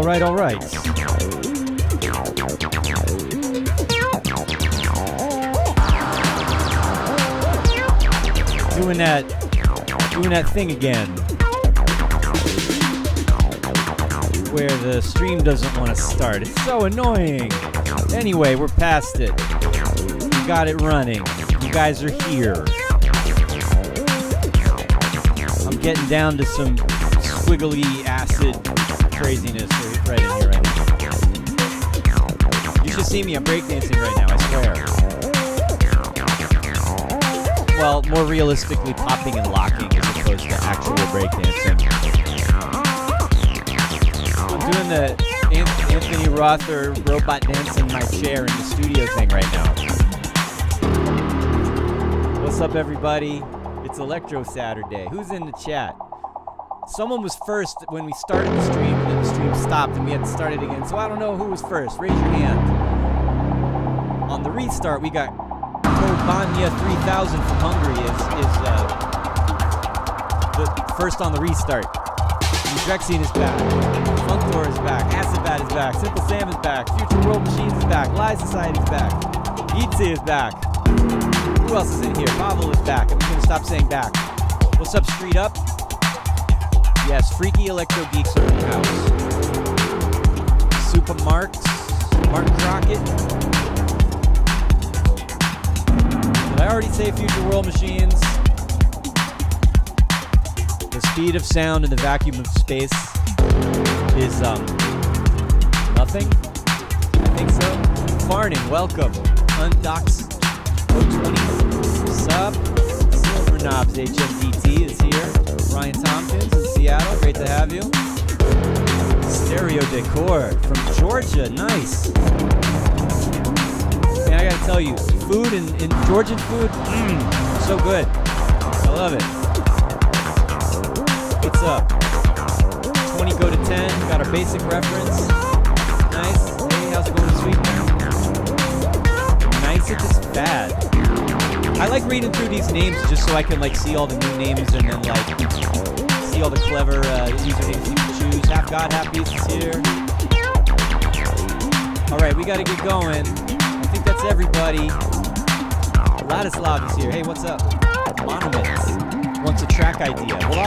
right, all right. Doing that thing again, where the stream doesn't want to start. It's so annoying. Anyway, we're past it. We got it running. You guys are here. I'm getting down to some squiggly acid craziness right in here right now. You should see me. I'm breakdancing right now, I swear. Well, more realistically, popping and locking as opposed to actual breakdancing. I'm doing the Anthony Rother robot dance in my chair in the studio thing right now. What's up, everybody? It's Electro Saturday. Who's in the chat? Someone was first when we started the stream, and then the stream stopped, and we had to start it again. So I don't know who was first. Raise your hand. On the restart, we got Banya 3000 from Hungary is the first on the restart. Drexine is back. Funktor is back. Acidbat is back. Simple Sam is back. Future World Machines is back. Live Society is back. Yitzi is back. Who else is in here? Pavel is back. I'm going to stop saying back. What's up, Street Up? Yes, Freaky Electro Geeks are in the house. Super Marks. Mark Crockett. Did I already say Future World Machines? The speed of sound in the vacuum of space is nothing. I think so. Farning, welcome. Undocs 020. Sub. Silver Knobs HMDT is here. Ryan Tompkins in Seattle, great to have you. Stereo Decor from Georgia, nice. Man, I gotta tell you, food and Georgian food, so good. I love it. What's up? 20 go to 10, got our basic reference. Nice. Hey, how's it going, Sweetener? Nice, it's just bad. I like reading through these names just so I can like see all the new names and then like see all the clever usernames you can choose. Half God, Half Beast is here. Alright, we gotta get going. I think that's everybody. Ladislav is here. Hey, what's up? Monument wants a track idea. Well,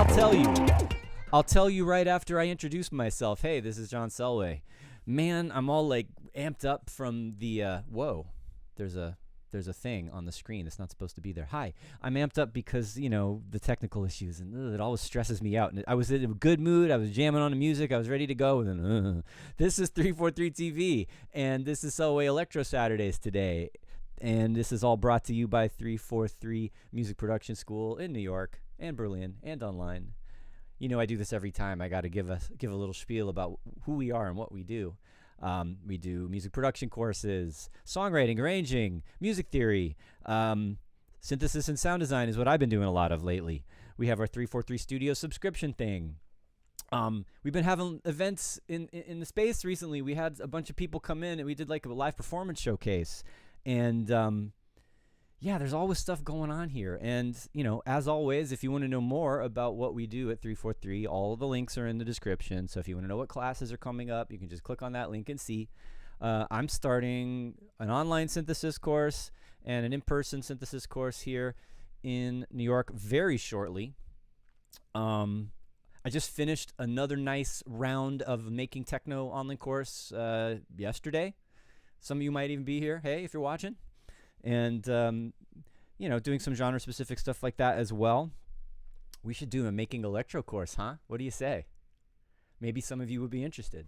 I'll tell you right after I introduce myself. Hey, this is John Selway. Man, I'm all like amped up from the whoa. There's a thing on the screen that's not supposed to be there. Hi, I'm amped up because, you know, the technical issues, and it always stresses me out. And I was in a good mood. I was jamming on the music. I was ready to go. And then, this is 343 TV, and this is Selway Electro Saturdays today. And this is all brought to you by 343 Music Production School in New York and Berlin and online. You know, I do this every time. I got to give a little spiel about who we are and what we do. We do music production courses, songwriting, arranging, music theory, synthesis and sound design is what I've been doing a lot of lately. We have our 343 Studio subscription thing. We've been having events in the space recently. We had a bunch of people come in and we did like a live performance showcase. And yeah, there's always stuff going on here. And, you know, as always, if you want to know more about what we do at 343, all of the links are in the description. So if you want to know what classes are coming up, you can just click on that link and see. I'm starting an online synthesis course and an in-person synthesis course here in New York very shortly. I just finished another nice round of Making Techno online course yesterday. Some of you might even be here, hey, if you're watching. And, you know, doing some genre-specific stuff like that as well. We should do a Making Electro course, huh? What do you say? Maybe some of you would be interested.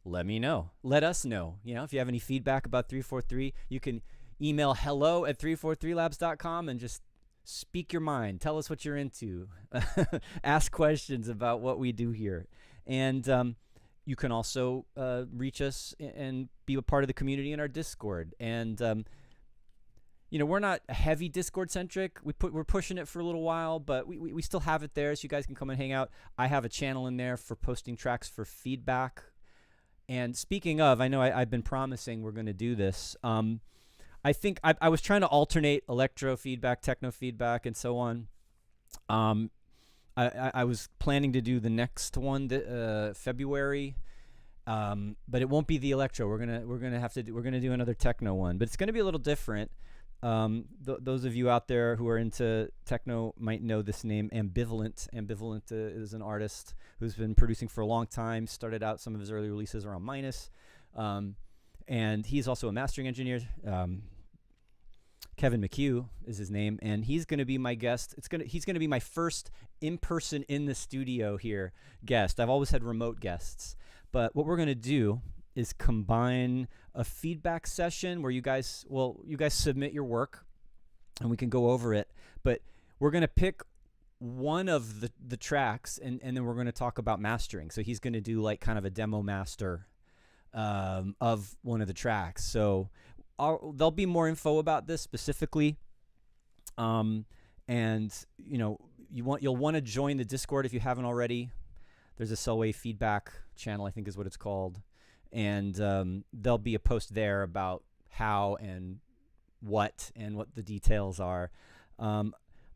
Let me know. Let us know. You know, if you have any feedback about 343, you can email hello@343labs.com and just speak your mind. Tell us what you're into. Ask questions about what we do here. And you can also reach us and be a part of the community in our Discord. And you know, we're not heavy Discord-centric. We're pushing it for a little while, but we still have it there, so you guys can come and hang out. I have a channel in there for posting tracks for feedback. And speaking of, I know I've been promising we're going to do this. I think I was trying to alternate electro feedback, techno feedback, and so on. I was planning to do the next one February, But it won't be the Electro. We're gonna do another techno one, but it's gonna be a little different. Those of you out there who are into techno might know this name, Ambivalent. Ambivalent is an artist who's been producing for a long time. Started out some of his early releases around Minus, and he's also a mastering engineer. Kevin McHugh is his name, and he's going to be my guest. He's going to be my first in-person in the studio here guest. I've always had remote guests, but what we're going to do is combine a feedback session where you guys submit your work and we can go over it, but we're going to pick one of the tracks and then we're going to talk about mastering. So he's going to do like kind of a demo master of one of the tracks. So there'll be more info about this specifically. And you'll want to join the Discord if you haven't already. There's a Selway feedback channel, I think is what it's called. And there'll be a post there about how and what the details are.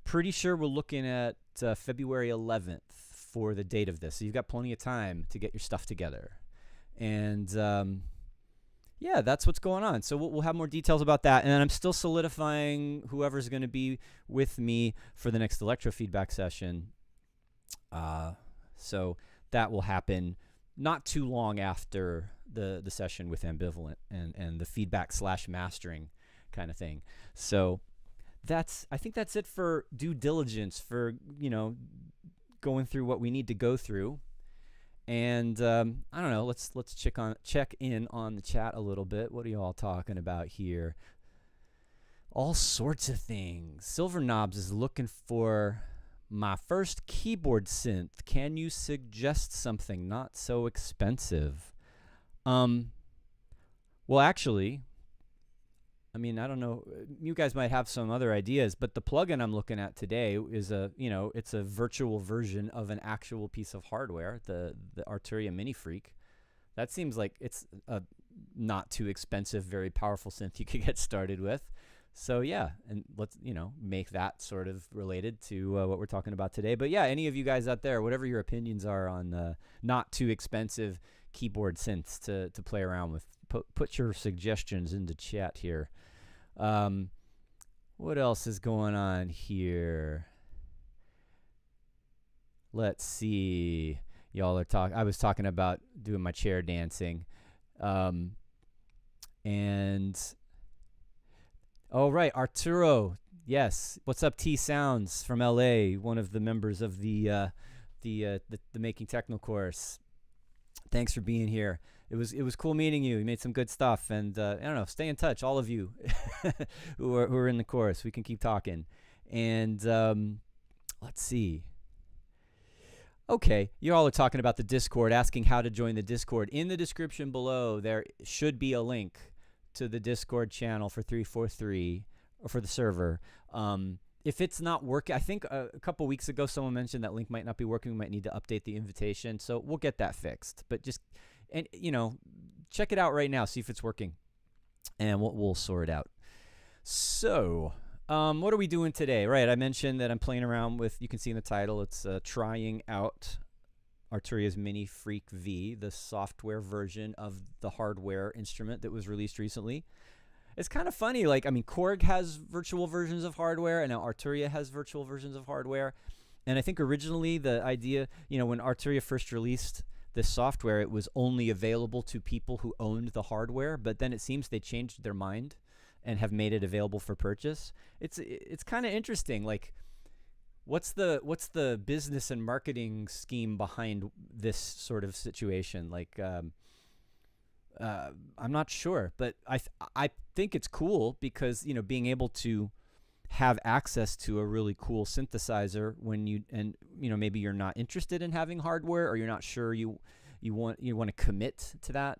Pretty sure we're looking at February 11th for the date of this. So you've got plenty of time to get your stuff together. And yeah, that's what's going on. So we'll have more details about that. And I'm still solidifying whoever's going to be with me for the next Electro feedback session. So that will happen not too long after the session with Ambivalent and the feedback / mastering kind of thing. So I think that's it for due diligence, for going through what we need to go through. And I don't know, let's check in on the chat a little bit. What are you all talking about here? All sorts of things. Silver Knobs is looking for my first keyboard synth. Can you suggest something not so expensive? Well, actually, I mean, I don't know. You guys might have some other ideas, but the plugin I'm looking at today is it's a virtual version of an actual piece of hardware, the Arturia MiniFreak. That seems like it's a not too expensive, very powerful synth you could get started with. So yeah, and let's make that sort of related to what we're talking about today. But yeah, any of you guys out there, whatever your opinions are on not too expensive keyboard synths to play around with, put your suggestions into chat here. What else is going on here? Let's see. Y'all are talking. I was talking about doing my chair dancing, and. Oh, right, Arturo. Yes. What's up, T Sounds from LA, one of the members of the Making Techno course. Thanks for being here. It was cool meeting you. You made some good stuff, and I don't know, stay in touch, all of you who are in the course. We can keep talking. And let's see. Okay, you all are talking about the Discord, asking how to join the Discord. In the description below, there should be a link to the Discord channel for 343 or for the server. If it's not working, I think a couple weeks ago someone mentioned that link might not be working. We might need to update the invitation, so we'll get that fixed. But just check it out right now, see if it's working, and we'll sort it out. So what are we doing today? Right, I mentioned that I'm playing around with, you can see in the title, it's trying out Arturia's MiniFreak V, the software version of the hardware instrument that was released recently. It's kind of funny. Like, I mean, Korg has virtual versions of hardware, and now Arturia has virtual versions of hardware. And I think originally the idea, when Arturia first released this software, it was only available to people who owned the hardware. But then it seems they changed their mind and have made it available for purchase. It's kind of interesting. Like, what's the business and marketing scheme behind this sort of situation? Like, I'm not sure, but I think it's cool because being able to have access to a really cool synthesizer when maybe you're not interested in having hardware, or you're not sure you want to commit to that.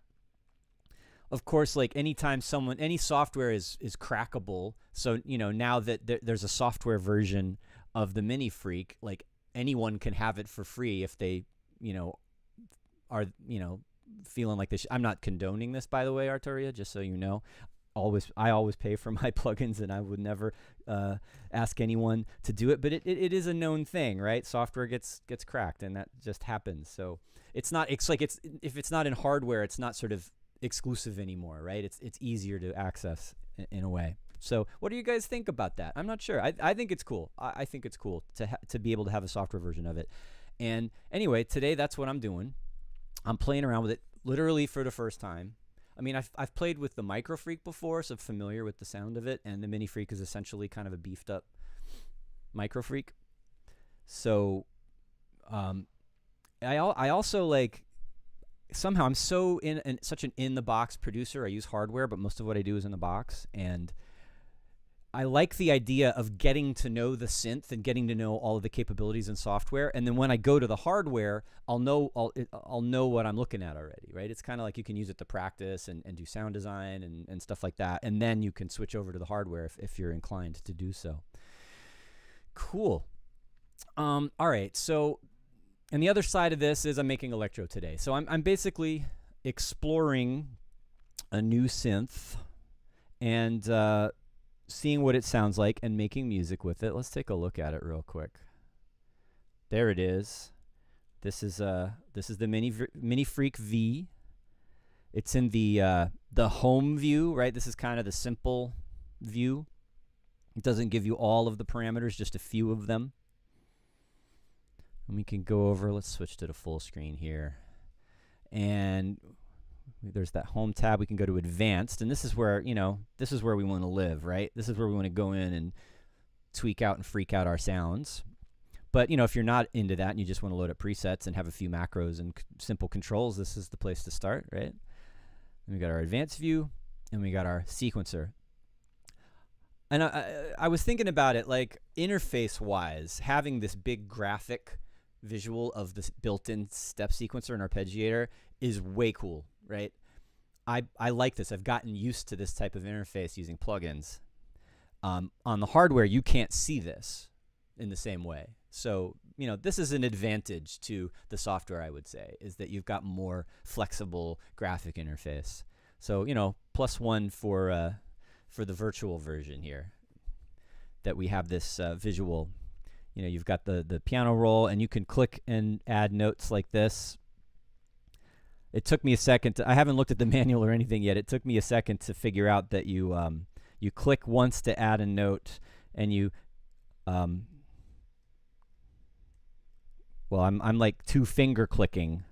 Of course, like anytime any software is crackable, so now that there's a software version of the MiniFreak, like anyone can have it for free if they, are, feeling like this. I'm not condoning this, by the way, Arturia, just so you know. I always pay for my plugins, and I would never ask anyone to do it. But it is a known thing, right? Software gets cracked, and that just happens. So it's not. It's like if it's not in hardware, it's not sort of exclusive anymore, right? It's easier to access in a way. So what do you guys think about that? I'm not sure. I think it's cool. I think it's cool to be able to have a software version of it. And anyway, today that's what I'm doing. I'm playing around with it literally for the first time. I mean, I've played with the MicroFreak before, so I'm familiar with the sound of it, and the MiniFreak is essentially kind of a beefed up MicroFreak. So I also like, somehow I'm so in such an in the box producer. I use hardware, but most of what I do is in the box, and I like the idea of getting to know the synth and getting to know all of the capabilities in software, and then when I go to the hardware, I'll know what I'm looking at already, right? It's kind of like you can use it to practice and do sound design and stuff like that, and then you can switch over to the hardware if you're inclined to do so. Cool. All right, so, and the other side of this is I'm making Electro today. So I'm basically exploring a new synth and seeing what it sounds like and making music with it. Let's take a look at it real quick. There it is. This is the MiniFreak V. It's in the home view, right? This is kind of the simple view. It doesn't give you all of the parameters, just a few of them. And we can go over, let's switch to the full screen here. And there's that home tab. We can go to advanced, and this is where, this is where we want to live, right? This is where we want to go in and tweak out and freak out our sounds. But, if you're not into that and you just want to load up presets and have a few macros and simple controls, this is the place to start, right? And we got our advanced view, and we got our sequencer. And I was thinking about it, like, interface-wise, having this big graphic visual of this built-in step sequencer and arpeggiator is way cool, right? I like this. I've gotten used to this type of interface using plugins. On the hardware, you can't see this in the same way. So, this is an advantage to the software, I would say, is that you've got more flexible graphic interface. So, +1 for the virtual version here, that we have this visual. You've got the piano roll, and you can click and add notes like this. It took me a second. I haven't looked at the manual or anything yet. It took me a second to figure out that you click once to add a note, and you well, I'm like 2-finger clicking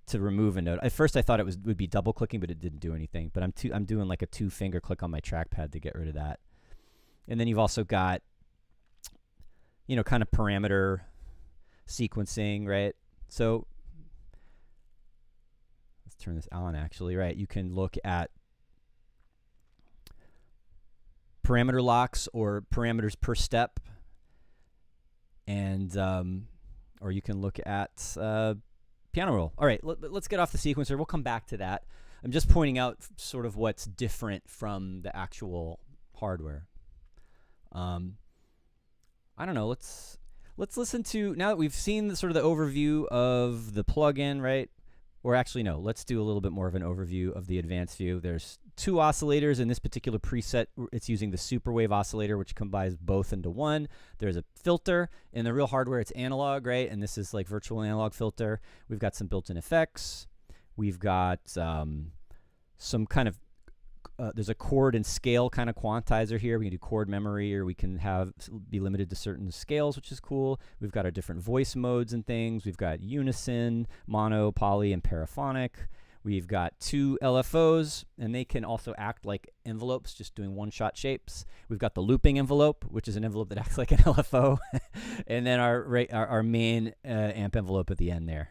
to remove a note. At first I thought it would be double clicking, but it didn't do anything. But I'm doing like a 2-finger click on my trackpad to get rid of that. And then you've also got, kind of parameter sequencing, right? So let's turn this on, actually, right? You can look at parameter locks or parameters per step, and or you can look at piano roll. All right, let's get off the sequencer. We'll come back to that. I'm just pointing out sort of what's different from the actual hardware. I don't know. Let's listen to, now that we've seen the sort of the overview of the plugin, right? Or actually, no, let's do a little bit more of an overview of the advanced view. There's 2 oscillators in this particular preset. It's using the superwave oscillator, which combines both into one. There's a filter. In the real hardware, it's analog, right? And this is like virtual analog filter. We've got some built-in effects. We've got some kind of, there's a chord and scale kind of quantizer here. We can do chord memory, or we can be limited to certain scales, which is cool. We've got our different voice modes and things. We've got unison, mono, poly, and paraphonic. We've got 2 LFOs, and they can also act like envelopes, just doing one-shot shapes. We've got the looping envelope, which is an envelope that acts like an LFO, and then our main amp envelope at the end there.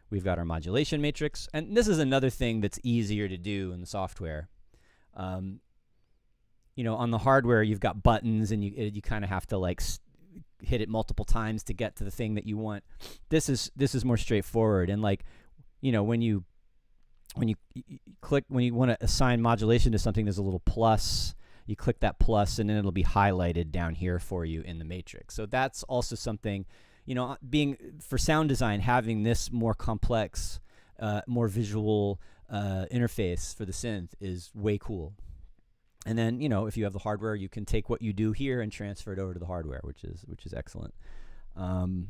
We've got our modulation matrix, and this is another thing that's easier to do in the software. On the hardware, you've got buttons, and you kind of have to like hit it multiple times to get to the thing that you want. This is more straightforward, and like, when you click, when you want to assign modulation to something, there's a little plus. You click that plus, and then it'll be highlighted down here for you in the matrix. So that's also something, being for sound design, having this more complex, more visual interface for the synth is way cool. And then, you know, if you have the hardware, you can take what you do here and transfer it over to the hardware, which is excellent. And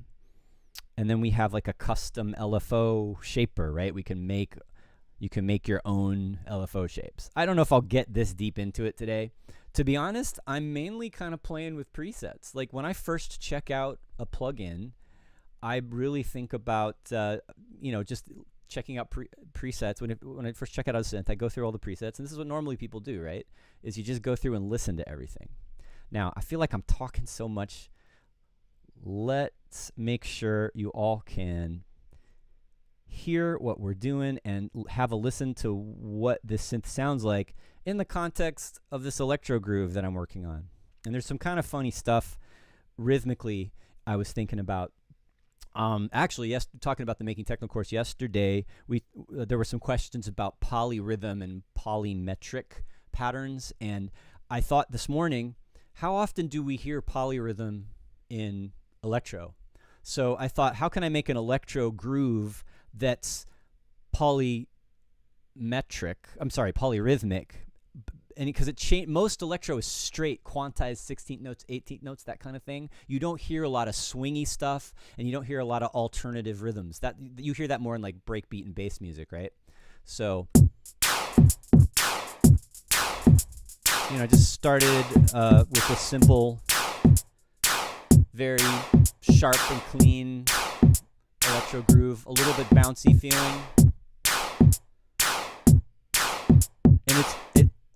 then we have like a custom LFO shaper, right? You can make your own LFO shapes. I don't know if I'll get this deep into it today. To be honest, I'm mainly kind of playing with presets. Like when I first check out a plugin, I really think about, you know, just checking out presets. When I first check out a synth, I go through all the presets, and this is what normally people do, right? Is you just go through and listen to everything. Now, I feel like I'm talking so much. Let's make sure you all can hear what we're doing and have a listen to what this synth sounds like in the context of this electro groove that I'm working on. And there's some kind of funny stuff rhythmically I was thinking about. Actually, yes, talking about the Making Techno course yesterday, there were some questions about polyrhythm and polymetric patterns, and I thought this morning, how often do we hear polyrhythm in electro? So I thought, how can I make an electro groove that's polyrhythmic, and because most electro is straight, quantized 16th notes, 18th notes, that kind of thing. You don't hear a lot of swingy stuff, and you don't hear a lot of alternative rhythms. That you hear that more in like breakbeat and bass music, right? So, you know, I just started with a simple, very sharp and clean electro groove, a little bit bouncy feeling, and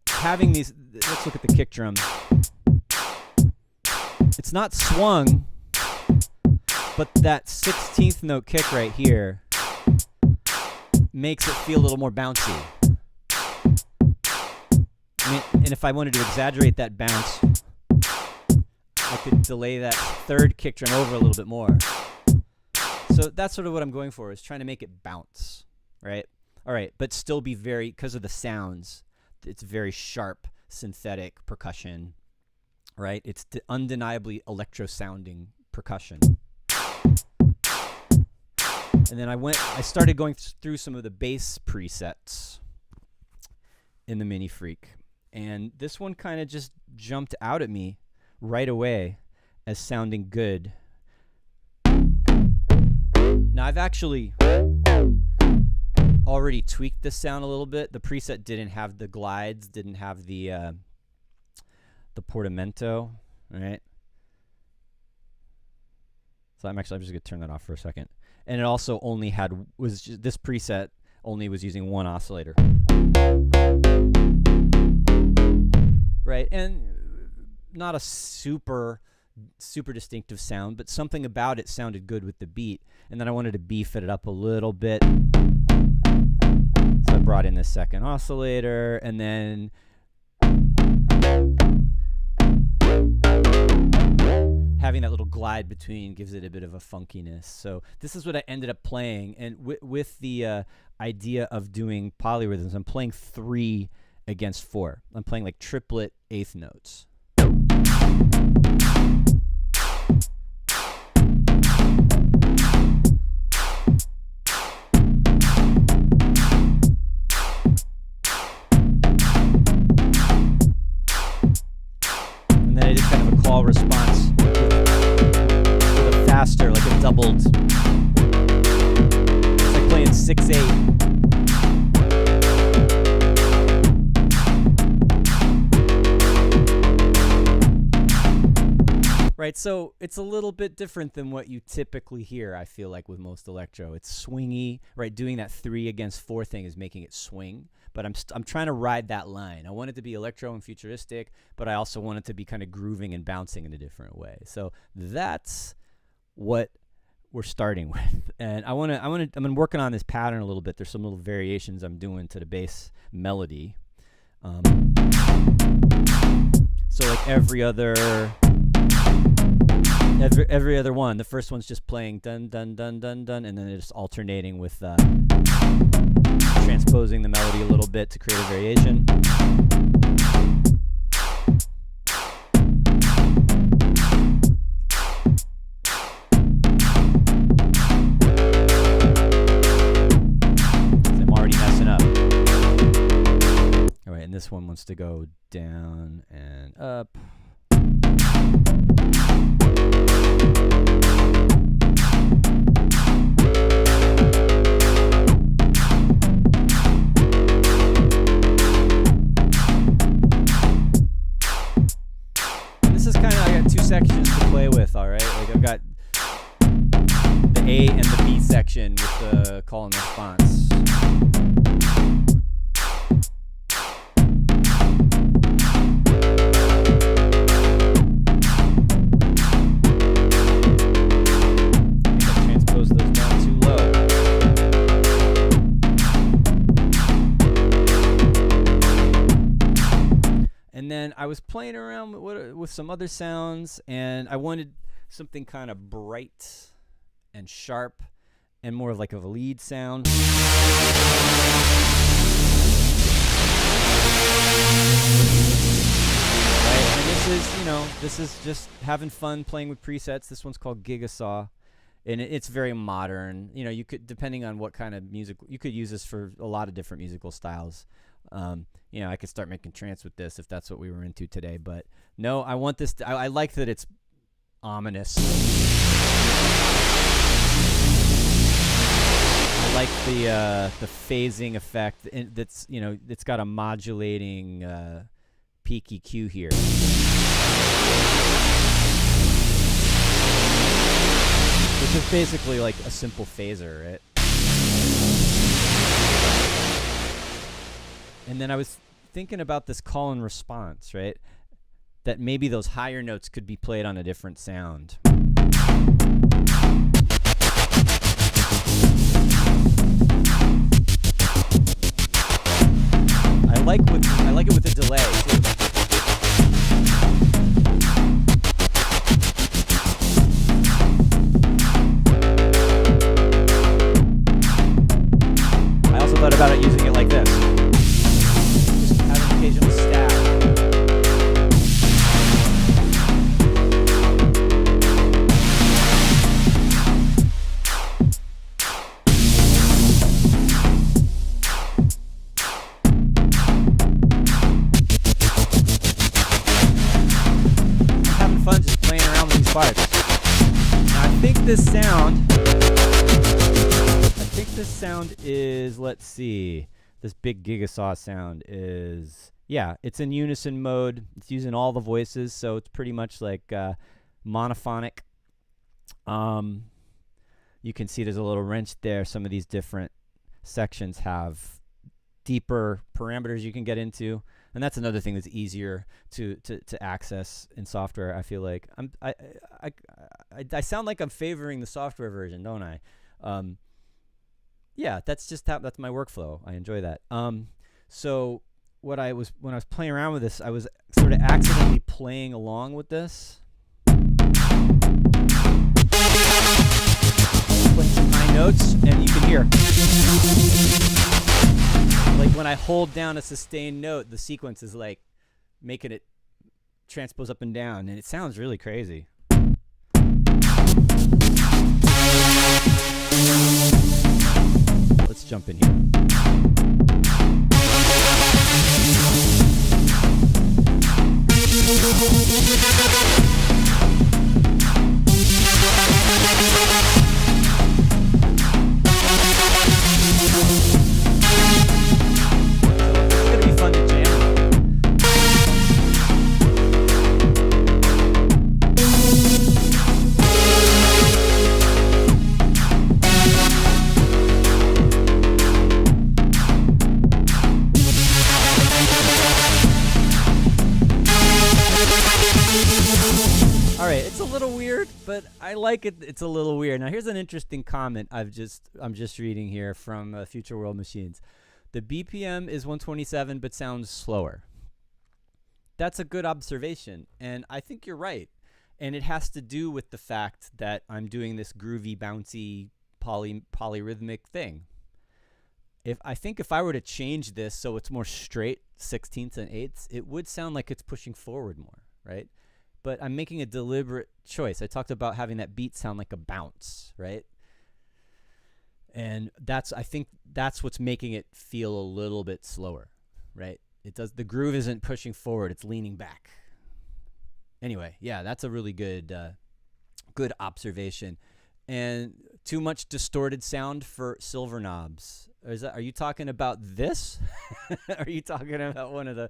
having these. Let's look at the kick drum. It's not swung, but that 16th note kick right here makes it feel a little more bouncy. And if I wanted to exaggerate that bounce, I could delay that third kick drum over a little bit more. So that's sort of what I'm going for, is trying to make it bounce, right? All right, but still be very, because of the sounds, it's very sharp, synthetic percussion, right? It's undeniably electro-sounding percussion. And then I started going through some of the bass presets in the MiniFreak. And this one kind of just jumped out at me right away as sounding good. Now, I've actually already tweaked this sound a little bit. The preset didn't have the glides, didn't have the portamento, right? So I'm just going to turn that off for a second. And it also only this preset only was using one oscillator. Right, and not a super distinctive sound, but something about it sounded good with the beat. And then I wanted to beef it up a little bit. So I brought in this second oscillator, and then having that little glide between gives it a bit of a funkiness. So this is what I ended up playing, and with the idea of doing polyrhythms, I'm playing 3 against 4. I'm playing like triplet 8th notes. And then I did kind of a call response with a faster, like a doubled. It's like playing 6/8. Right, so it's a little bit different than what you typically hear, I feel like, with most electro. It's swingy, right? Doing that 3 against 4 thing is making it swing, but I'm trying to ride that line. I want it to be electro and futuristic, but I also want it to be kind of grooving and bouncing in a different way. So that's what we're starting with. And I've been working on this pattern a little bit. There's some little variations I'm doing to the bass melody. So like every other one, the first one's just playing dun dun dun dun dun, and then it's alternating with transposing the melody a little bit to create a variation. I'm already messing up. All right, and this one wants to go down and up. This is kind of, I got two sections to play with, all right? Like I've got the A and the B section with the call and response. And then I was playing around with some other sounds, and I wanted something kind of bright and sharp and more of like a lead sound. Right? And this is, you know, this is just having fun playing with presets. This one's called Gigasaw, and it's very modern. You know, you could, depending on what kind of music, you could use this for a lot of different musical styles. You know, I could start making trance with this if that's what we were into today. But no, I want this. I like that it's ominous. I like the phasing effect. That's, you know, it's got a modulating peak EQ here. Which is basically like a simple phaser, right? And then I was thinking about this call and response, right? That maybe those higher notes could be played on a different sound. I like it with the delay too. I also thought about it using it like this. Occasional stab. I'm having fun just playing around with these parts. Now, I think this sound is, let's see, this big Gigasaw sound is, yeah, it's in unison mode. It's using all the voices, so it's pretty much like monophonic. You can see there's a little wrench there. Some of these different sections have deeper parameters you can get into, and that's another thing that's easier to access in software. I feel like I sound like I'm favoring the software version, don't I? Yeah, that's just that's my workflow. I enjoy that. So when I was playing around with this, I was sort of accidentally playing along with this. Playing some high notes, and you can hear. Like when I hold down a sustained note, the sequence is like making it transpose up and down, and it sounds really crazy. Let's jump in here. It's gonna be fun to jam. All right, it's a little weird, but I like it. It's a little weird. Now, here's an interesting comment I'm just reading here from Future World Machines. The BPM is 127, but sounds slower. That's a good observation, and I think you're right. And it has to do with the fact that I'm doing this groovy, bouncy, polyrhythmic thing. I think if I were to change this so it's more straight 16ths and 8ths, it would sound like it's pushing forward more, right? But I'm making a deliberate choice. I talked about having that beat sound like a bounce, right? And I think that's what's making it feel a little bit slower, right? It does. The groove isn't pushing forward; it's leaning back. Anyway, yeah, that's a really good good observation. And too much distorted sound for silver knobs. Are you talking about this? Are you talking about one of the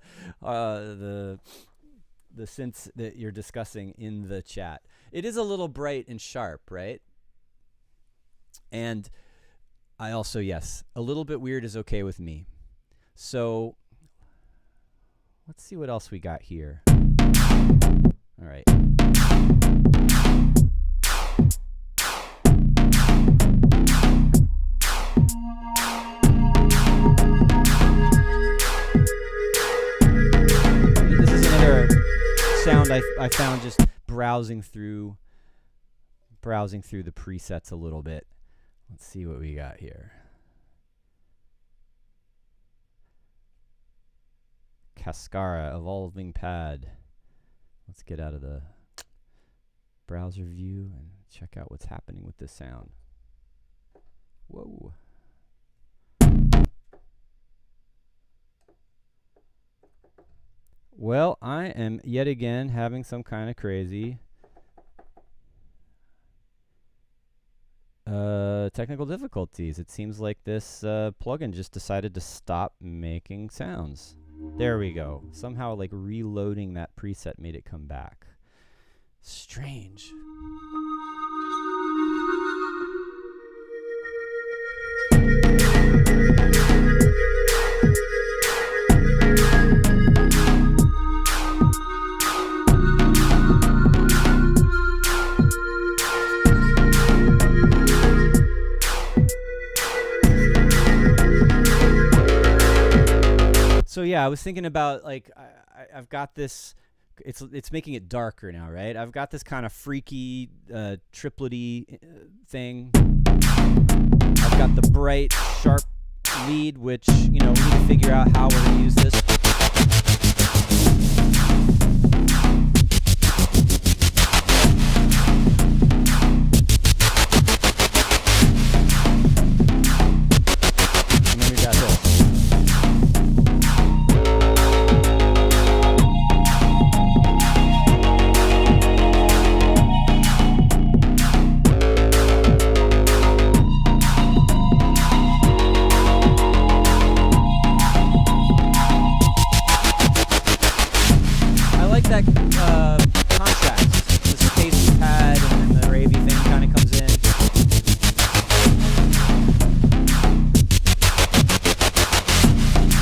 synths that you're discussing in the chat? It is a little bright and sharp, right? And I also, yes, a little bit weird is okay with me. So let's see what else we got here. All right. This is another sound I found just browsing through the presets a little bit. Let's see what we got here. Cascara, evolving pad. Let's get out of the browser view and check out what's happening with this sound. Whoa. Well, I am yet again having some kind of crazy technical difficulties. It seems like this plugin just decided to stop making sounds. There we go. Somehow, like, reloading that preset made it come back. Strange. So yeah, I was thinking about, like, I've got this, it's making it darker now, right? I've got this kind of freaky, triplety thing. I've got the bright, sharp lead, which, you know, we need to figure out how we're going to use this. And then we got this. That contrast, the space pad and then the Ravy thing kind of comes in.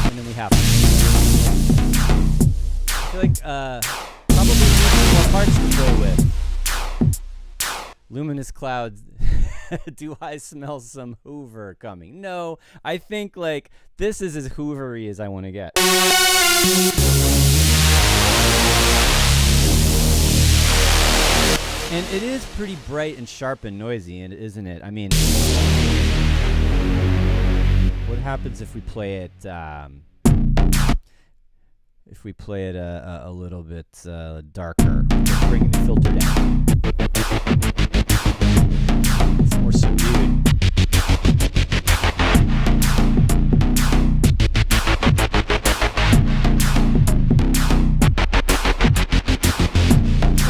And then we have, I feel like probably more parts to play with. Luminous clouds. Do I smell some Hoover coming? No, I think, like, this is as Hoovery as I want to get. And it is pretty bright and sharp and noisy, isn't it? I mean, what happens if we play it? If we play it a little bit darker, just bringing the filter down. It's more subdued.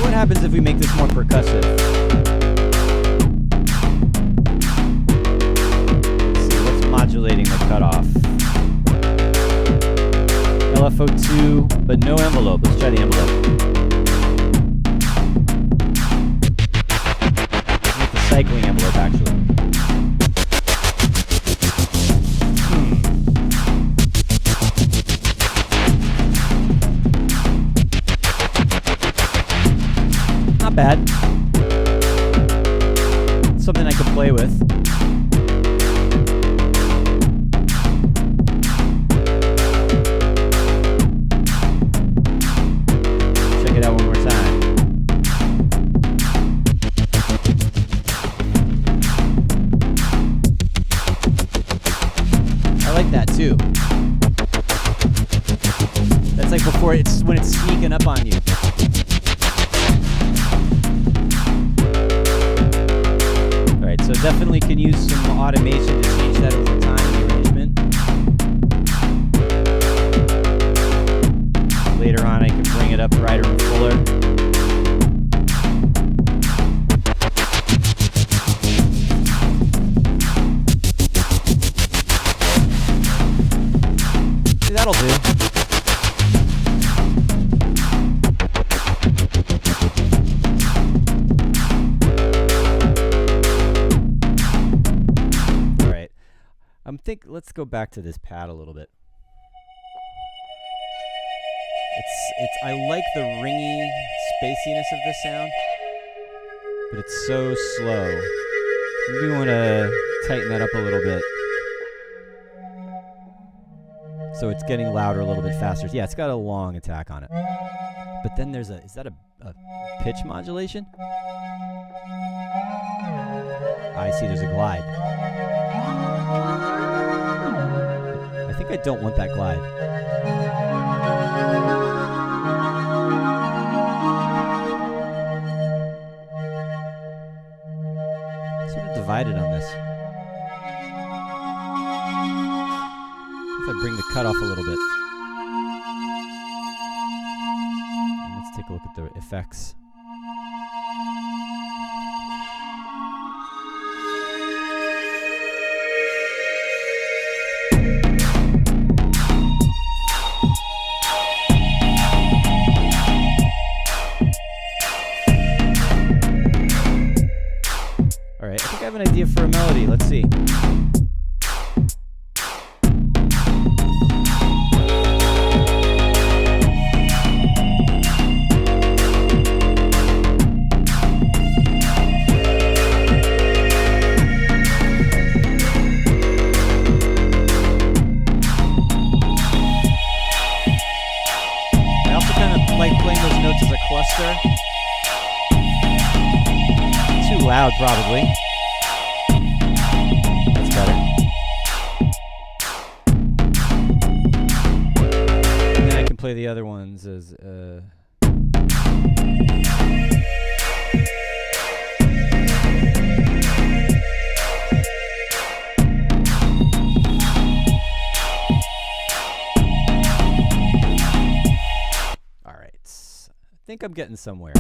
What happens if we make this more percussive? Let's see, what's modulating the cutoff? LFO2, but no envelope. Let's try the envelope. Make the cycling envelope, actually. Not bad. Something I can play with. Check it out one more time. I like that too. That's like before when it's sneaking up on you. So definitely can use some automation to change that over time, the arrangement. up brighter and fuller. See, that'll do. All right. Let's go back to this pad a little bit. I like the ringy spaciness of this sound, but it's so slow. Maybe we want to tighten that up a little bit. So it's getting louder a little bit faster. Yeah, it's got a long attack on it. But then there's is that a pitch modulation? I see there's a glide. I think I don't want that glide. Sort of divided on this. If I bring the cutoff a little bit. And let's take a look at the effects. Alright, I think I have an idea for a melody. Let's see. Too loud, probably. That's better. And then I can play the other ones as all right. I think I'm getting somewhere.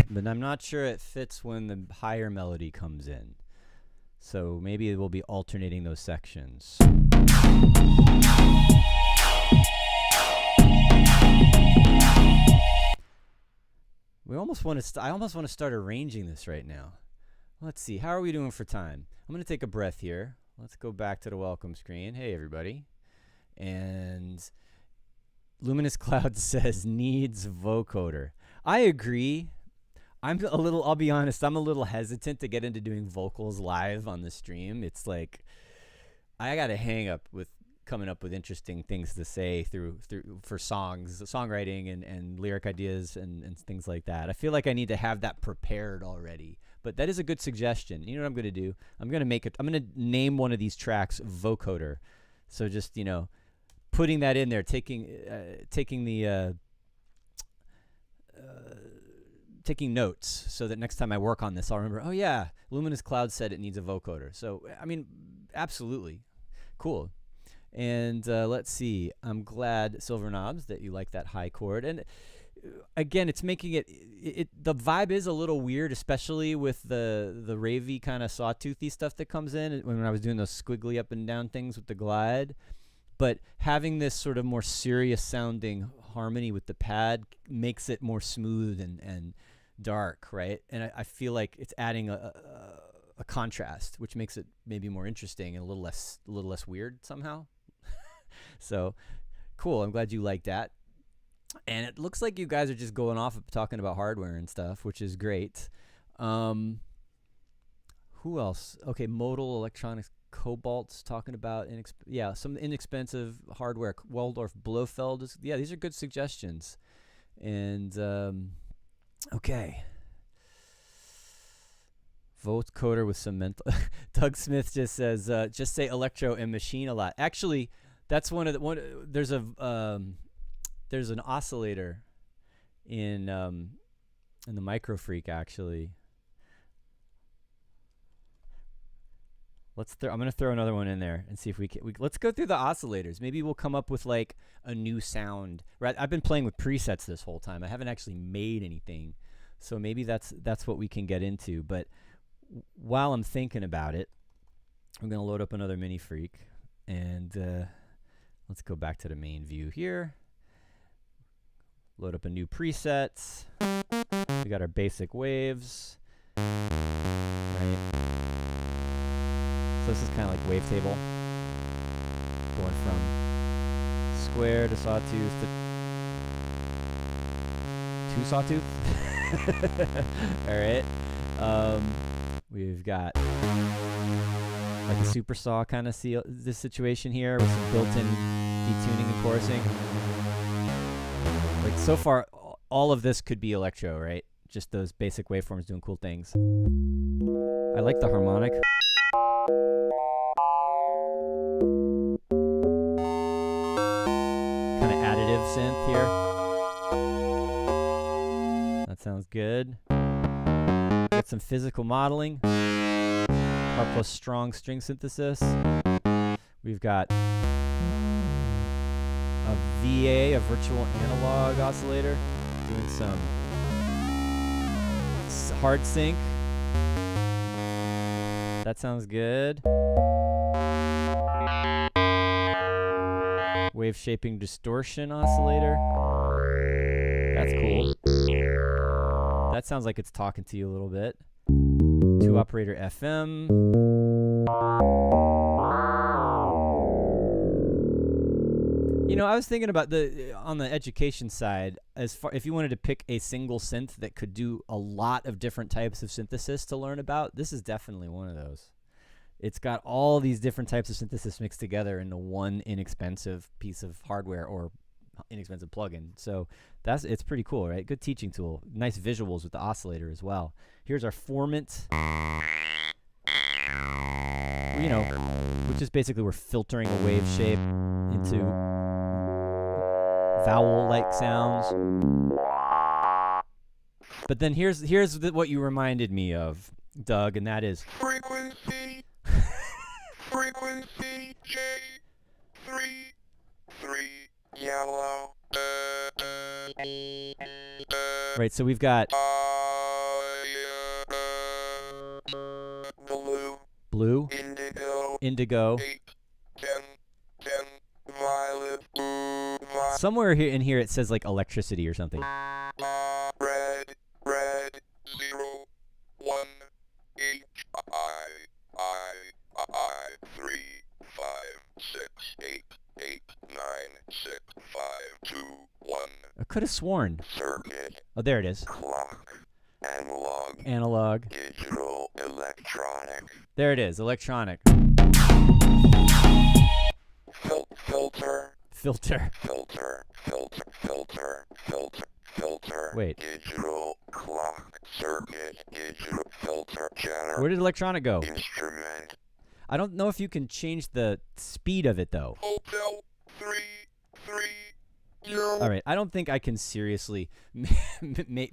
But I'm not sure it fits when the higher melody comes in. So maybe we'll be alternating those sections. We almost want to. I almost want to start arranging this right now. Let's see. How are we doing for time? I'm going to take a breath here. Let's go back to the welcome screen. Hey, everybody. And Luminous Cloud says needs vocoder. I agree. I'll be honest, I'm a little hesitant to get into doing vocals live on the stream. It's like I got a hang up with coming up with interesting things to say for songs, songwriting and lyric ideas and things like that. I feel like I need to have that prepared already. But that is a good suggestion. You know what I'm going to do? I'm going to name one of these tracks vocoder. So just, putting that in there, taking notes so that next time I work on this, I'll remember, oh yeah, Luminous Cloud said it needs a vocoder. So, I mean, absolutely. Cool. And let's see. I'm glad, Silver Knobs, that you like that high chord. And again, it's making the vibe is a little weird, especially with the ravey kind of sawtoothy stuff that comes in when I was doing those squiggly up and down things with the glide. But having this sort of more serious sounding harmony with the pad makes it more smooth and dark, right? And I feel like it's adding a contrast, which makes it maybe more interesting and a little less weird somehow. So cool. I'm glad you like that. And it looks like you guys are just going off of talking about hardware and stuff, which is great. Who else? Okay, Modal Electronics Cobalt's talking about some inexpensive hardware. Waldorf Blofeld these are good suggestions. And okay. Vocoder with some mental. Doug Smith just says just say electro and machine a lot. Actually, That's one of the one. There's an oscillator in the MiniFreak actually. I'm gonna throw another one in there and see if we can. Let's go through the oscillators. Maybe we'll come up with like a new sound. Right? I've been playing with presets this whole time. I haven't actually made anything, so maybe that's what we can get into. But while I'm thinking about it, I'm gonna load up another MiniFreak, and let's go back to the main view here. Load up a new preset. We got our basic waves. Right. So this is kind of like wavetable, going from square to sawtooth to sawtooth. All right. We've got like a super saw kind of this situation here with some built-in detuning and chorusing. Like so far, all of this could be electro, right? Just those basic waveforms doing cool things. I like the harmonic. Kind of additive synth here. That sounds good. Get some physical modeling. R plus strong string synthesis. We've got a VA, a virtual analog oscillator, doing some hard sync. That sounds good. Wave shaping distortion oscillator. That's cool. That sounds like it's talking to you a little bit. 2-operator FM. You know, I was thinking about on the education side, as far if you wanted to pick a single synth that could do a lot of different types of synthesis to learn about, this is definitely one of those. It's got all these different types of synthesis mixed together into one inexpensive piece of hardware or inexpensive plugin. So it's pretty cool, right? Good teaching tool. Nice visuals with the oscillator as well. Here's our formant. You know, which is basically we're filtering a wave shape into vowel-like sounds. But then here's what you reminded me of, Doug, and that is frequency J33 yellow. Right, so we've got blue, indigo, 8, 10, violet, somewhere here in here it says like electricity or something. red, 0, 1, H, I, 3, 5, 6, 8, 8, 9, 6, 5, 2, 1. I could have sworn. Circuit. Oh, there it is. Clock. Analog. Analog. Digital. Electronic. There it is. Electronic. Filter. Filter. Filter. Wait. Digital. Clock. Circuit. Digital. Filter. Generator. Where did electronic go? Instrument. I don't know if you can change the speed of it though. Hotel 330. All right, I don't think I can seriously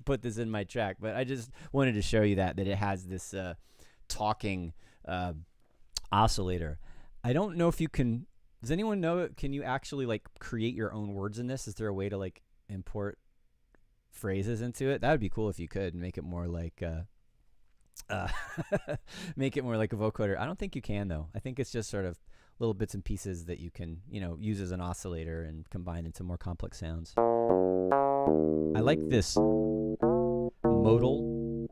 put this in my track, but I just wanted to show you that it has this talking oscillator. I don't know if you can. Does anyone know? Can you actually like create your own words in this? Is there a way to like import phrases into it? That would be cool if you could make it more like make it more like a vocoder. I don't think you can though. I think it's just sort of little bits and pieces that you can, you know, use as an oscillator and combine into more complex sounds. I like this modal.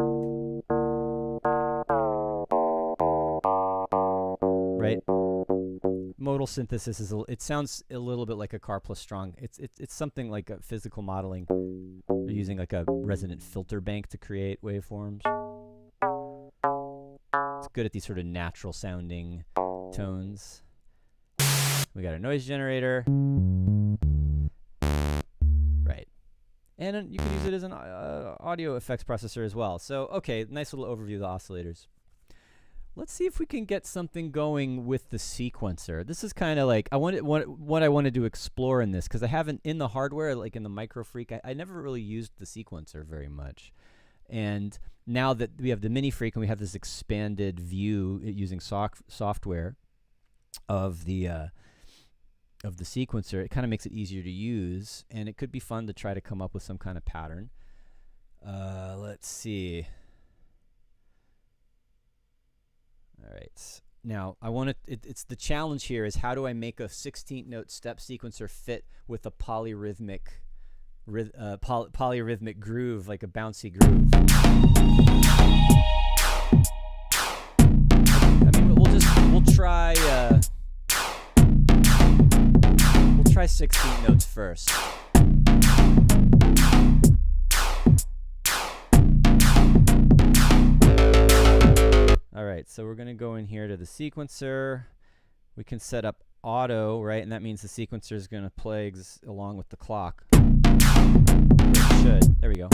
Right? Modal synthesis is it sounds a little bit like a car plus strong. It's something like a physical modeling. We're using like a resonant filter bank to create waveforms. It's good at these sort of natural sounding tones. We got a noise generator. Right. And you can use it as an audio effects processor as well. So, okay, nice little overview of the oscillators. let's see if we can get something going with the sequencer. This is kind of like what I wanted to explore in this, because I haven't in the hardware, like in the MiniFreak, I never really used the sequencer very much. And now that we have the MiniFreak and we have this expanded view using software of the sequencer, it kind of makes it easier to use, and it could be fun to try to come up with some kind of pattern. Let's see. All right. Now, I want to. It's the challenge here is how do I make a 16-note step sequencer fit with a polyrhythmic groove, like a bouncy groove. I mean, we'll try 16 notes first. All right, so we're gonna go in here to the sequencer. We can set up auto, right? And that means the sequencer is gonna play along with the clock. It should. There we go.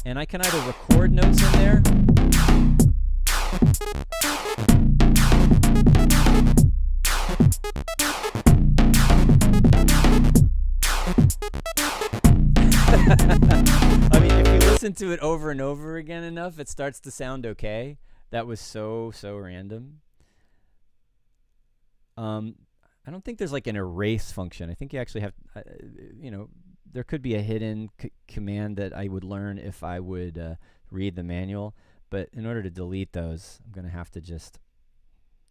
And I can either record notes in there. I mean, if you listen to it over and over again enough, it starts to sound okay. That was so random. I don't think there's like an erase function. I think you actually have, there could be a hidden command that I would learn if I would read the manual. But in order to delete those, I'm going to have to just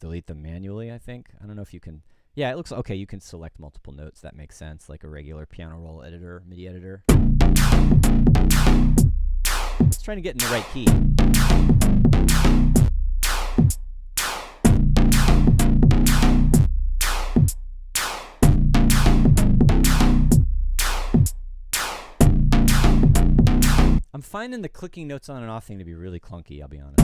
delete them manually, I think. I don't know if you can. Yeah, it looks okay. You can select multiple notes. That makes sense, like a regular piano roll editor, MIDI editor. Let's try to get in the right key. I'm finding the clicking notes on and off thing to be really clunky, I'll be honest.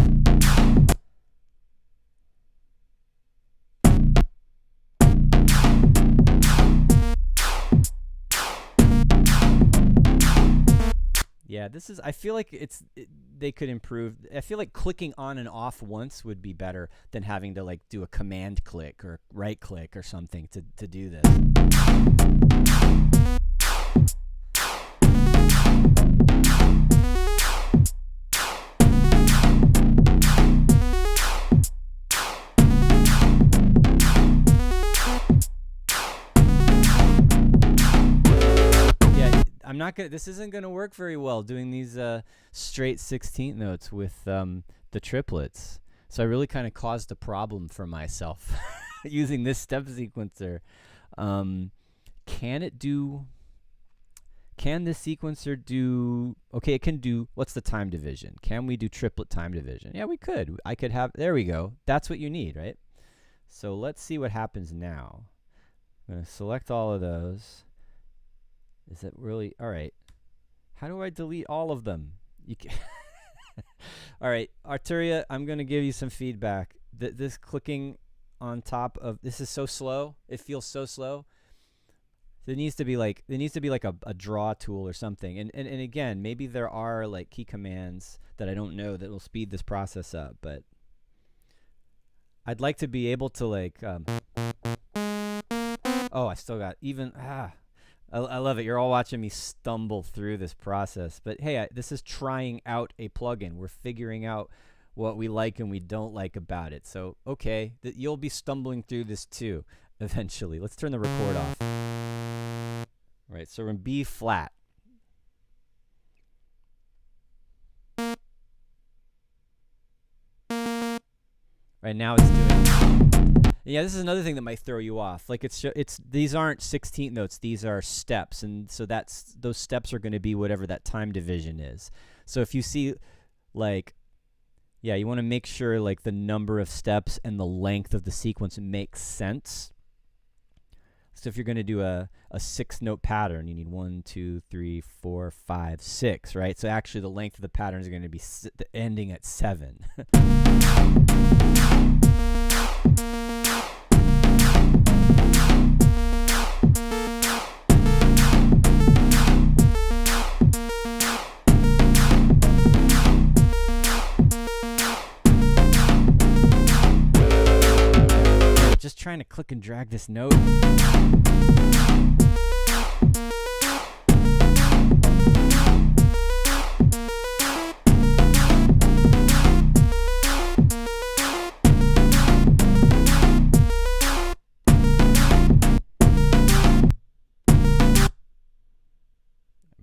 Yeah, this is, I feel like they could improve. I feel like clicking on and off once would be better than having to like do a command click or right click or something to do this. This isn't gonna work very well doing these straight 16th notes with the triplets. So I really kind of caused a problem for myself using this step sequencer. Can this sequencer do? Okay, it can do. What's the time division? Can we do triplet time division? Yeah, we could. I could have. There we go. That's what you need, right? So let's see what happens now. I'm gonna select all of those. Is it really? All right. How do I delete all of them? You can all right, Arturia, I'm going to give you some feedback. This clicking on top of this is so slow. It feels so slow. There needs to be like a draw tool or something. And again, maybe there are like key commands that I don't know that will speed this process up, but I'd like to be able to like oh, I still got even I love it. You're all watching me stumble through this process. But hey, this is trying out a plugin. We're figuring out what we like and we don't like about it. So, okay, you'll be stumbling through this too eventually. Let's turn the record off. All right, so we're in B flat. Right now it's doing. Yeah, this is another thing that might throw you off. Like these aren't 16th notes; these are steps, and so those steps are going to be whatever that time division is. So if you see, like, yeah, you want to make sure like the number of steps and the length of the sequence makes sense. So if you're going to do a 6-note pattern, you need 1, 2, 3, 4, 5, 6, right? So actually, the length of the pattern is going to be ending at 7. fucking drag this note.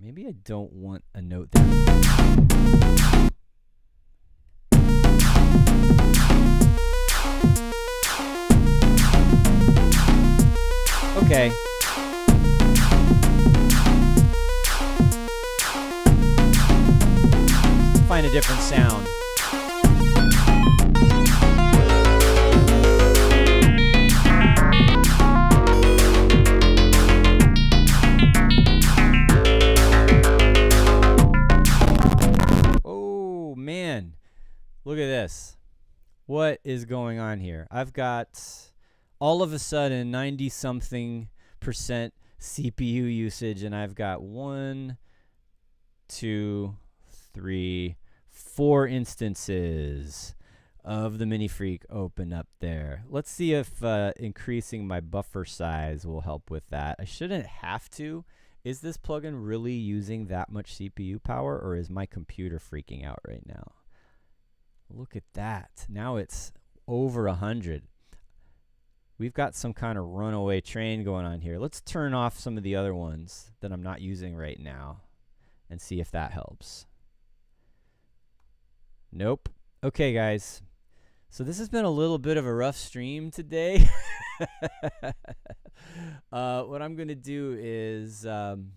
Maybe I don't want a note there. Okay. Find a different sound. Oh, man. Look at this. What is going on here? I've got all of a sudden 90-something% CPU usage, and I've got 1, 2, 3, 4 instances of the MiniFreak open up there. Let's see if increasing my buffer size will help with that. I shouldn't have to. Is this plugin really using that much CPU power, or is my computer freaking out right now? Look at that. Now it's over 100. We've got some kind of runaway train going on here. Let's turn off some of the other ones that I'm not using right now and see if that helps. Nope. Okay, guys. So this has been a little bit of a rough stream today. What I'm going to do is I'm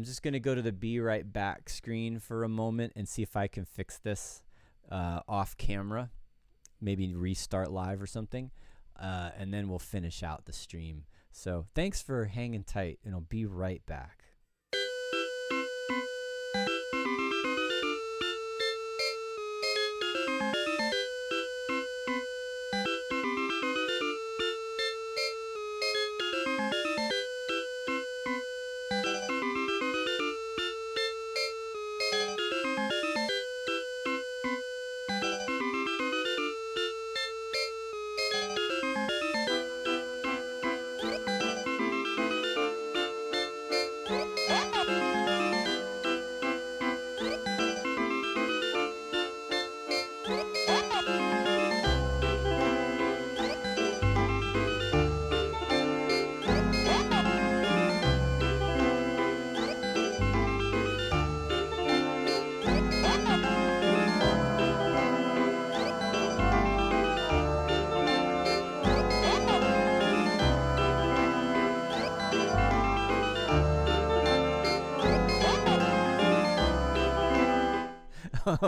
just going to go to the Be Right Back screen for a moment and see if I can fix this off camera. Maybe restart live or something, and then we'll finish out the stream. So thanks for hanging tight, and I'll be right back.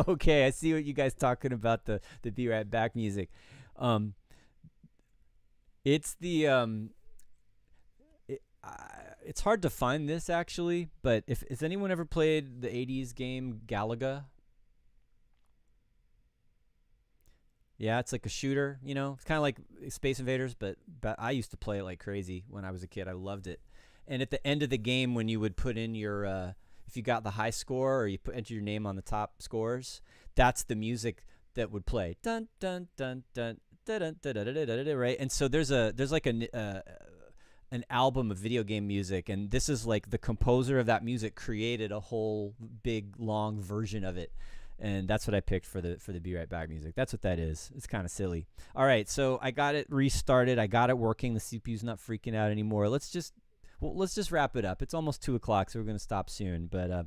Okay, I see what you guys talking about, the Be Right Back music. It's the it's hard to find this actually, but if has anyone ever played the 80s game Galaga? Yeah, it's like a shooter, you know. It's kind of like Space Invaders, but I used to play it like crazy when I was a kid. I loved it. And at the end of the game, when you would put in your if you got the high score or you enter your name on the top scores, that's the music that would play. Dun dun dun dun dun dun dun dun dun dun, right? And so there's like an album of video game music, and this is like the composer of that music created a whole big long version of it. And that's what I picked for the Be Right Back music. That's what that is. It's kind of silly. All right, so I got it restarted. I got it working. The CPU's not freaking out anymore. Let's just wrap it up. It's almost 2 o'clock, so we're going to stop soon. But it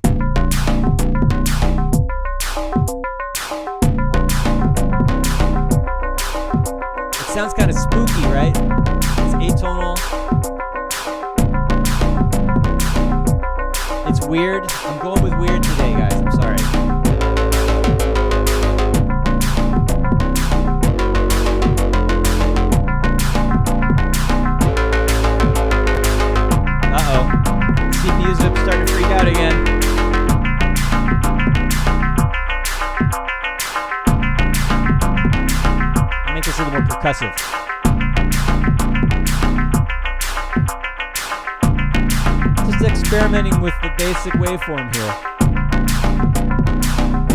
sounds kind of spooky, right? It's atonal. It's weird. I'm going with weird today, guys. I'm sorry. CPU's starting to freak out again. I'll make this a little more percussive. Just experimenting with the basic waveform here.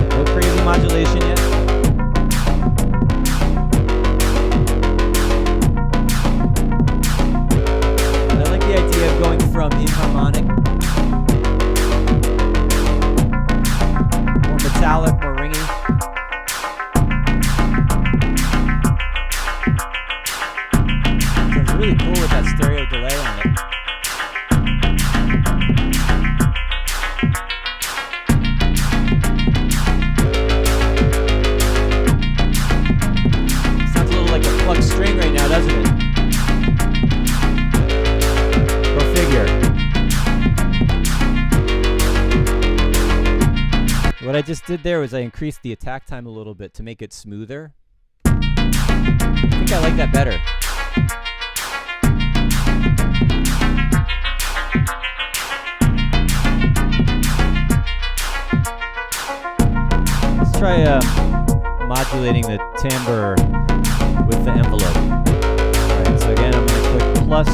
No crazy modulation yet. from inharmonic. More metallic, more ringy. Sounds really cool with that stereo delay on it. Sounds a little like a plucked string right now, doesn't it? Go figure. What I just did there was I increased the attack time a little bit to make it smoother. I think I like that better. Let's try modulating the timbre with the envelope. Alright, so again I'm going to click plus.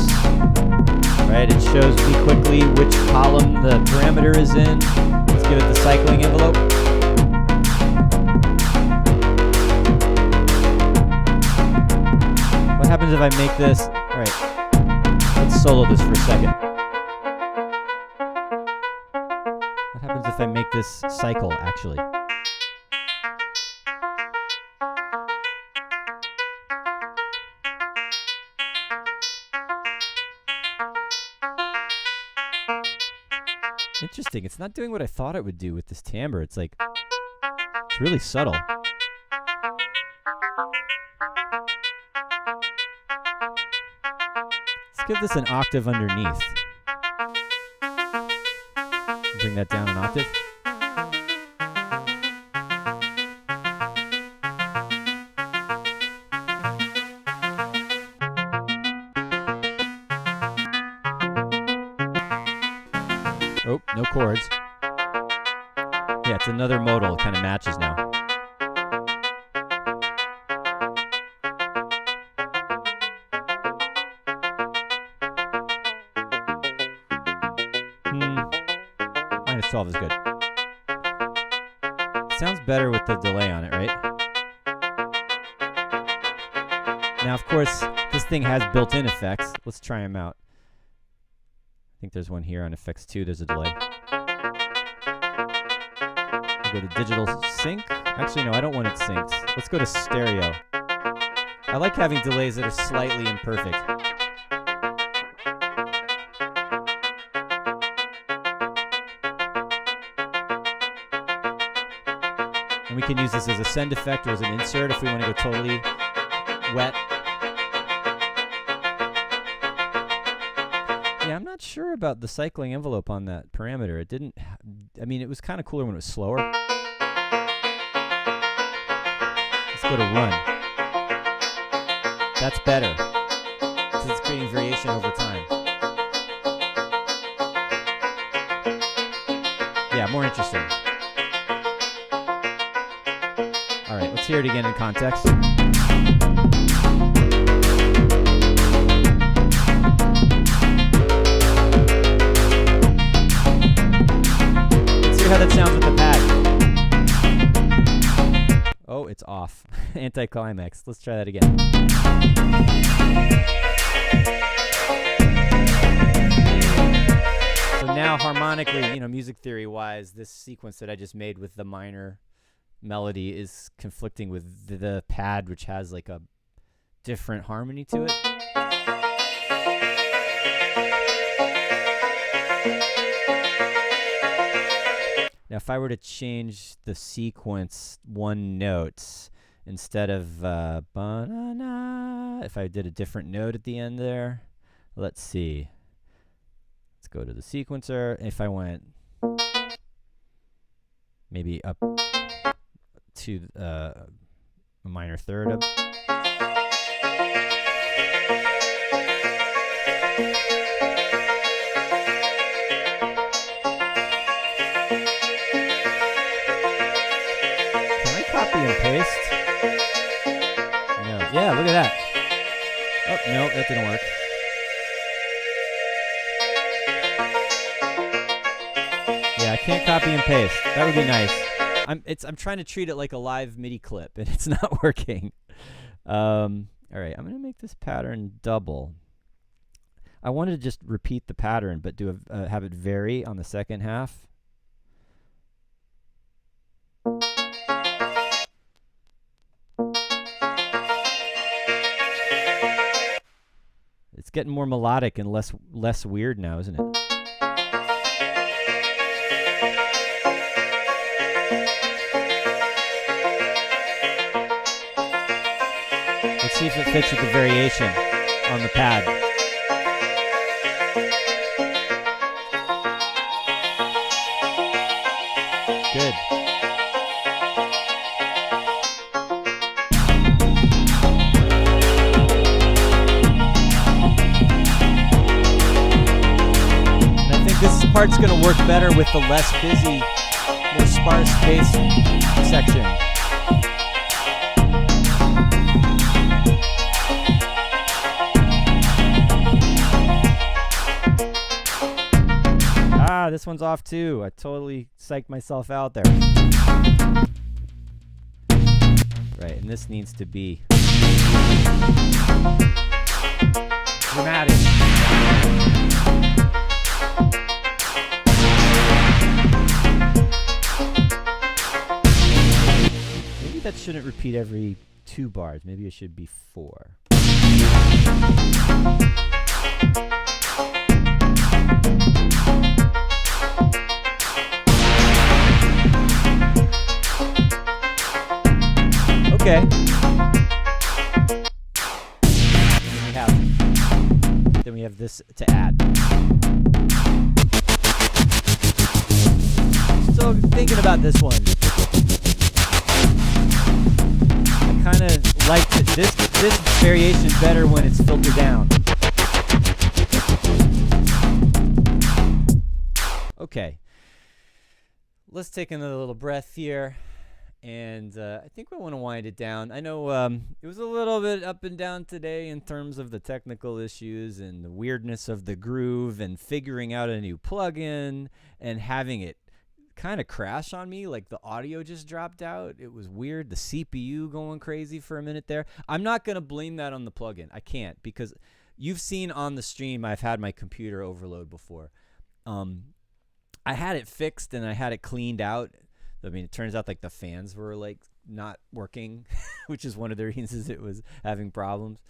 Alright, it shows me quickly which column the parameter is in. Let's give it the cycling envelope. What happens if I make this? Alright, let's solo this for a second. What happens if I make this cycle actually? Interesting. It's not doing what I thought it would do with this timbre. It's like, it's really subtle. Let's give this an octave underneath. Bring that down an octave. Oh, no chords. Yeah, it's another modal. It kind of matches now. Minus 12 is good. Sounds better with the delay on it, right? Now, of course, this thing has built-in effects. Let's try them out. I think there's one here on effects 2. There's a delay. We'll go to digital sync. Actually, no, I don't want it synced. Let's go to stereo. I like having delays that are slightly imperfect. And we can use this as a send effect or as an insert if we want to go totally wet. Yeah, I'm not sure about the cycling envelope on that parameter. It didn't, I mean, it was kind of cooler when it was slower. Let's go to run. That's better, because it's creating variation over time. Yeah, more interesting. All right, let's hear it again in context. How that sounds with the pad. Oh, it's off. Anticlimax. Let's try that again. So now harmonically, music theory wise, this sequence that I just made with the minor melody is conflicting with the pad, which has like a different harmony to it. Now, if I were to change the sequence one note instead of ba-na-na, if I did a different note at the end there, let's see. Let's go to the sequencer. If I went maybe up to a minor third up. Paste. No. Yeah, look at that. Oh, no, that didn't work. Yeah, I can't copy and paste. That would be nice. I'm trying to treat it like a live MIDI clip, and it's not working. All right, I'm going to make this pattern double. I wanted to just repeat the pattern, but have it vary on the second half. It's getting more melodic and less weird now, isn't it? Let's see if it fits with the variation on the pad. Good. And I think this part's going to work better with the less busy, more sparse bass section. This one's off too. I totally psyched myself out there. Right, and this needs to be dramatic. Maybe that shouldn't repeat every 2 bars. Maybe it should be 4. Okay. Then we have this to add. So thinking about this one, I kind of like this variation better when it's filtered down. Okay. Let's take another little breath here. And I think we want to wind it down. I know it was a little bit up and down today in terms of the technical issues and the weirdness of the groove and figuring out a new plugin and having it kind of crash on me, like the audio just dropped out. It was weird. The CPU going crazy for a minute there. I'm not going to blame that on the plugin. I can't, because you've seen on the stream I've had my computer overload before. I had it fixed and I had it cleaned out. I mean, it turns out like the fans were like not working, which is one of the reasons it was having problems.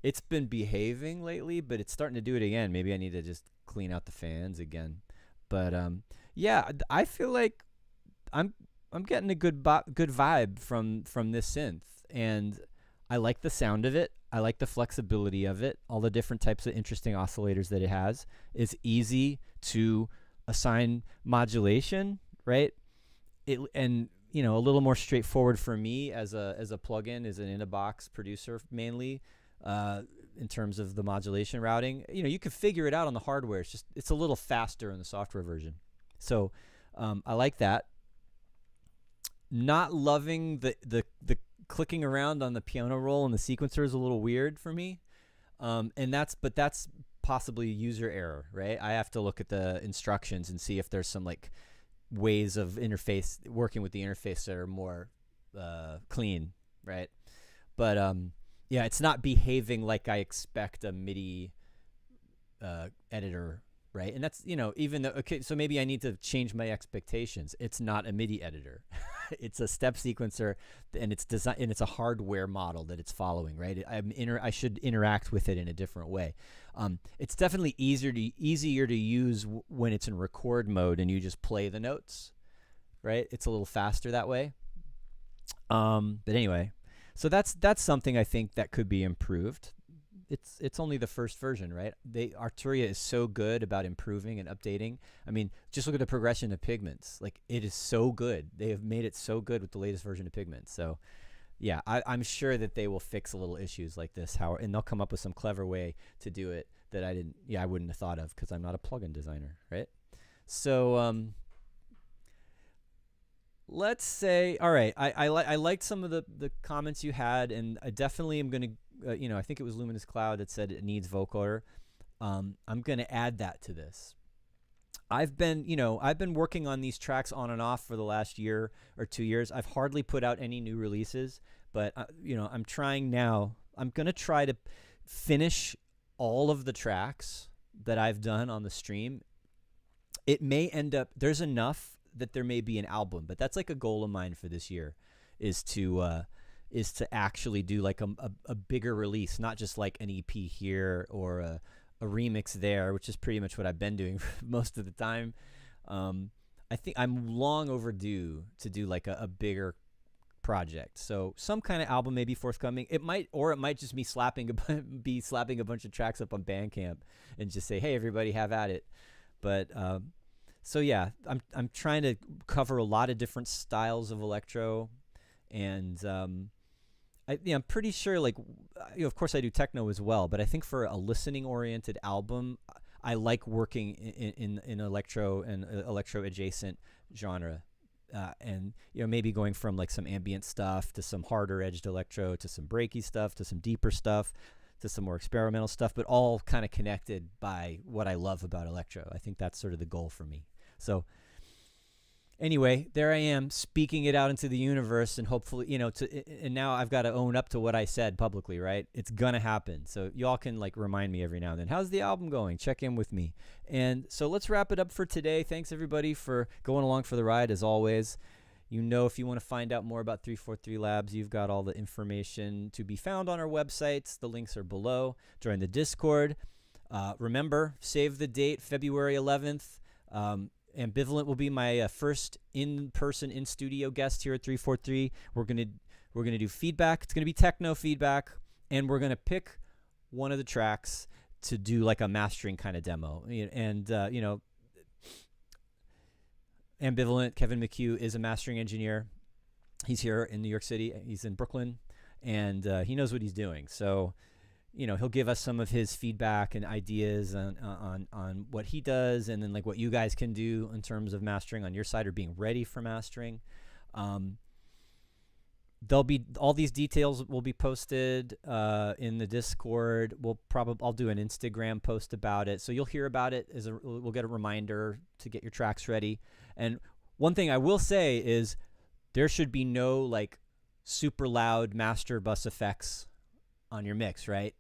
It's been behaving lately, but it's starting to do it again. Maybe I need to just clean out the fans again. But yeah, I feel like I'm getting a good vibe from this synth, and I like the sound of it. I like the flexibility of it. All the different types of interesting oscillators that it has. It's easy to assign modulation, right? And you know, a little more straightforward for me as a plugin, as an in-a-box producer mainly, in terms of the modulation routing. You know, you can figure it out on the hardware. It's a little faster in the software version. So I like that. Not loving the clicking around on the piano roll and the sequencer is a little weird for me. And that's possibly user error, right? I have to look at the instructions and see if there's some like ways of working with the interface that are more clean, right? But yeah, it's not behaving like I expect a MIDI editor, right? And that's, you know, even though, okay, so maybe I need to change my expectations. It's not a MIDI editor. It's a step sequencer, and it's design, and it's a hardware model that it's following, right? I should interact with it in a different way. It's definitely easier to use when it's in record mode and you just play the notes, right? It's a little faster that way. But anyway, so that's something I think that could be improved. It's only the first version, right? Arturia is so good about improving and updating. I mean, just look at the progression of Pigments. Like, it is so good. They have made it so good with the latest version of Pigments. So yeah, I'm sure that they will fix a little issues like this, and they'll come up with some clever way to do it that I wouldn't have thought of, because I'm not a plugin designer, right? So let's say, all right, I liked some of the comments you had, and I definitely am going to, you know, I think it was Luminous Cloud that said it needs vocoder. I'm going to add that to this. I've been working on these tracks on and off for the last year or 2 years. I've hardly put out any new releases, but you know, I'm trying now. I'm going to try to finish all of the tracks that I've done on the stream, it may end up, there's enough that there may be an album, but that's like a goal of mine for this year, is to actually do like a bigger release, not just like an EP here or a remix there, which is pretty much what I've been doing most of the time. I think I'm long overdue to do like a bigger project. So some kind of album may be forthcoming. It might just be slapping a bunch of tracks up on Bandcamp and just say, hey, everybody, have at it. But so yeah, I'm trying to cover a lot of different styles of electro, and I'm pretty sure, like, of course I do techno as well, but I think for a listening oriented album, I like working in electro and electro adjacent genre. And maybe going from like some ambient stuff to some harder edged electro to some breaky stuff to some deeper stuff to some more experimental stuff, but all kind of connected by what I love about electro. I think that's sort of the goal for me. So anyway, there I am speaking it out into the universe, and hopefully, and now I've got to own up to what I said publicly, right? It's gonna happen. So y'all can like remind me every now and then, how's the album going? Check in with me. And so let's wrap it up for today. Thanks everybody for going along for the ride as always. If you want to find out more about 343 Labs, you've got all the information to be found on our websites. The links are below. Join the Discord. Remember, save the date, February 11th. Ambivalent will be my first in-person, in-studio guest here at 343. We're gonna do feedback. It's gonna be techno feedback, and we're gonna pick one of the tracks to do like a mastering kind of demo. And Ambivalent, Kevin McHugh, is a mastering engineer. He's here in New York City. He's in Brooklyn, and he knows what he's doing. So, he'll give us some of his feedback and ideas on what he does, and then like what you guys can do in terms of mastering on your side or being ready for mastering. There'll be all these details will be posted in the Discord. I'll do an Instagram post about it, so you'll hear about it. We'll get a reminder to get your tracks ready. And one thing I will say is there should be no like super loud master bus effects on your mix, right?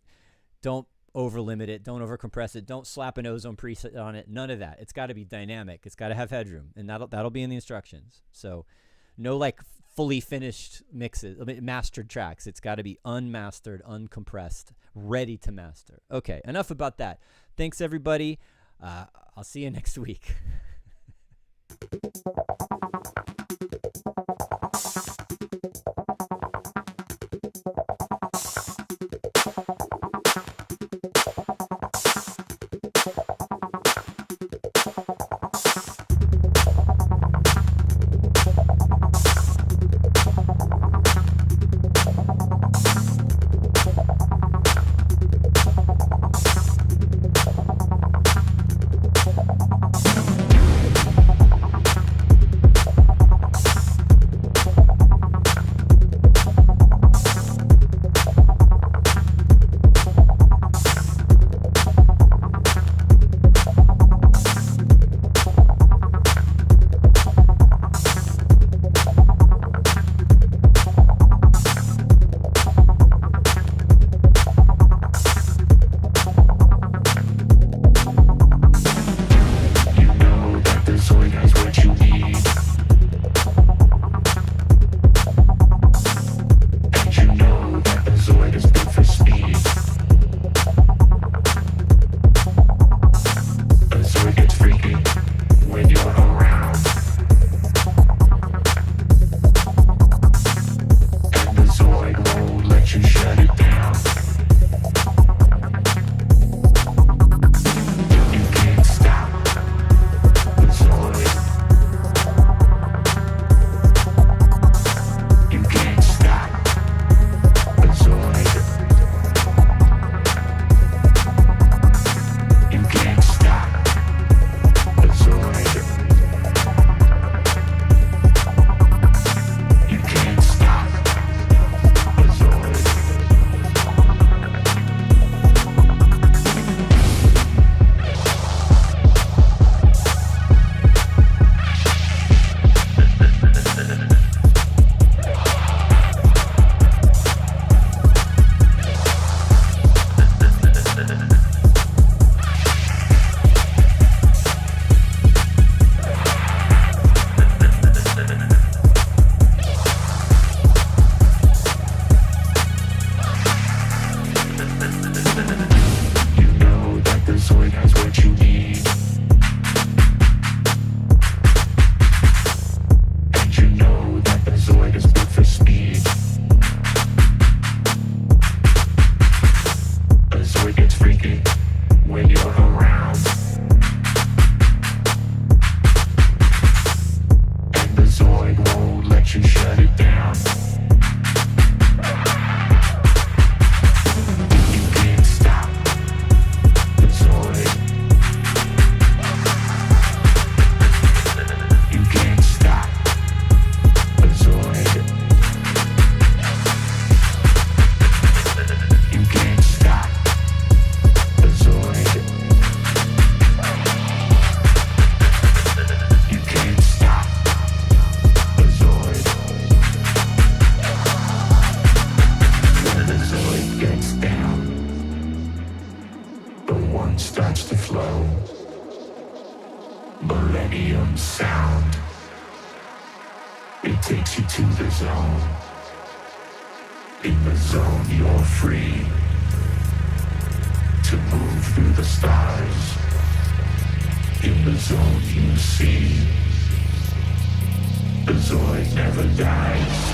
Don't over limit it. Don't over compress it. Don't slap an ozone preset on it. None of that. It's got to be dynamic. It's got to have headroom, and that'll be in the instructions. So no like fully finished mixes, mastered tracks. It's got to be unmastered, uncompressed, ready to master. Okay, enough about that. Thanks everybody. I'll see you next week. millennium sound. It takes you to the zone. In the zone you're free to move through the stars. In the zone you see the Zoid never dies.